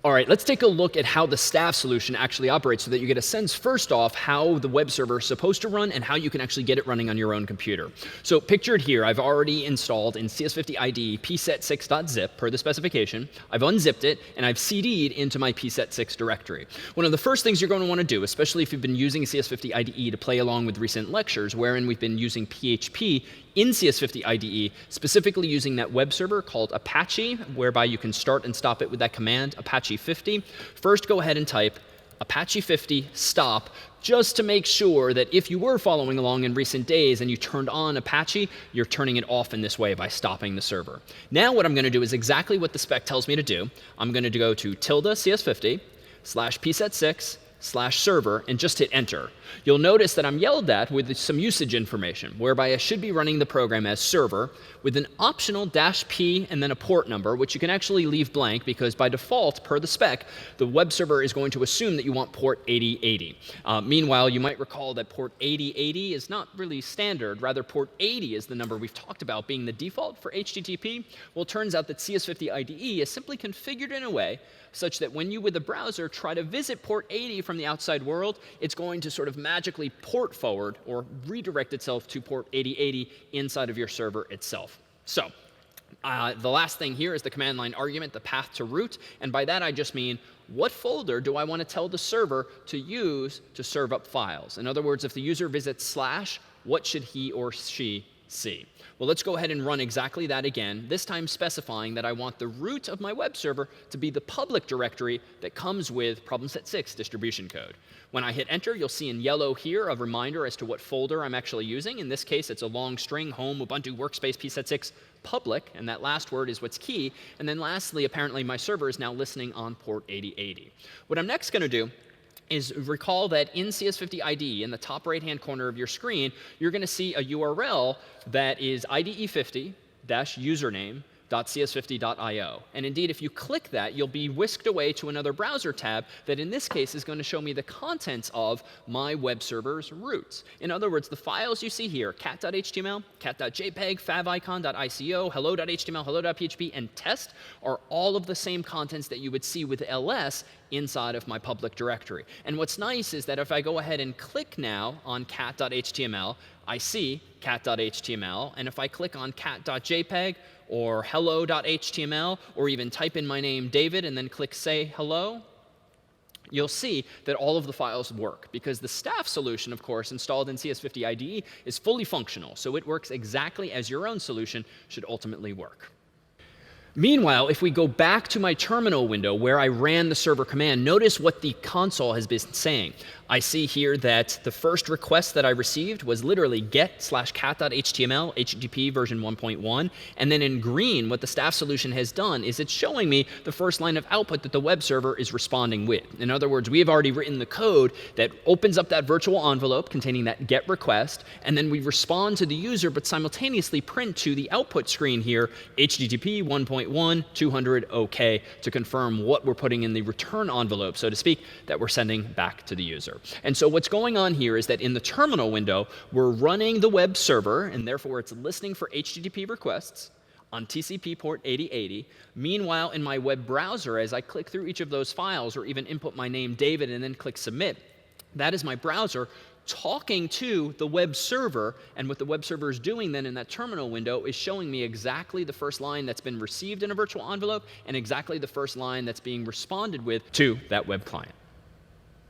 All right, let's take a look at how the staff solution actually operates so that you get a sense, first off, how the web server is supposed to run and how you can actually get it running on your own computer. So pictured here, I've already installed in CS50 IDE pset6.zip per the specification. I've unzipped it, and I've CD'd into my pset6 directory. One of the first things you're going to want to do, especially if you've been using CS50 IDE to play along with recent lectures, wherein we've been using PHP in CS50 IDE, specifically using that web server called Apache, whereby you can start and stop it with that command, Apache 50. First, go ahead and type Apache 50 stop, just to make sure that if you were following along in recent days and you turned on Apache, you're turning it off in this way by stopping the server. Now what I'm going to do is exactly what the spec tells me to do. I'm going to go to tilde CS50 / pset6 / server and just hit enter. You'll notice that I'm yelled at with some usage information, whereby I should be running the program as server with an optional -p and then a port number, which you can actually leave blank because by default, per the spec, the web server is going to assume that you want port 8080. Meanwhile, you might recall that port 8080 is not really standard. Rather, port 80 is the number we've talked about being the default for HTTP. Well, it turns out that CS50 IDE is simply configured in a way such that when you, with the browser, try to visit port 80 from the outside world, it's going to sort of magically port forward or redirect itself to port 8080 inside of your server itself. So the last thing here is the command line argument, the path to root. And by that, I just mean, what folder do I want to tell the server to use to serve up files? In other words, if the user visits /, what should he or she see? Well, let's go ahead and run exactly that again, this time specifying that I want the root of my web server to be the public directory that comes with problem set 6 distribution code. When I hit enter, you'll see in yellow here a reminder as to what folder I'm actually using. In this case, it's a long string, home, Ubuntu, workspace, pset6, public, and that last word is what's key. And then lastly, apparently my server is now listening on port 8080. What I'm next going to do is recall that in CS50 IDE, in the top right-hand corner of your screen, you're going to see a URL that is IDE50-username.cs50.io. And indeed, if you click that, you'll be whisked away to another browser tab that in this case is going to show me the contents of my web server's roots. In other words, the files you see here, cat.html, cat.jpg, favicon.ico, hello.html, hello.php, and test are all of the same contents that you would see with ls inside of my public directory. And what's nice is that if I go ahead and click now on cat.html, I see cat.html. And if I click on cat.jpg or hello.html, or even type in my name, David, and then click say hello, you'll see that all of the files work because the staff solution, of course, installed in CS50 IDE is fully functional. So it works exactly as your own solution should ultimately work. Meanwhile, if we go back to my terminal window where I ran the server command, notice what the console has been saying. I see here that the first request that I received was literally get/cat.html, HTTP version 1.1. And then in green, what the staff solution has done is it's showing me the first line of output that the web server is responding with. In other words, we have already written the code that opens up that virtual envelope containing that get request, and then we respond to the user, but simultaneously print to the output screen here, HTTP 1.1, 200, OK, to confirm what we're putting in the return envelope, so to speak, that we're sending back to the user. And so what's going on here is that in the terminal window, we're running the web server, and therefore it's listening for HTTP requests on TCP port 8080. Meanwhile, in my web browser, as I click through each of those files or even input my name, David, and then click submit, that is my browser talking to the web server, and what the web server is doing then in that terminal window is showing me exactly the first line that's been received in a virtual envelope and exactly the first line that's being responded with to that web client.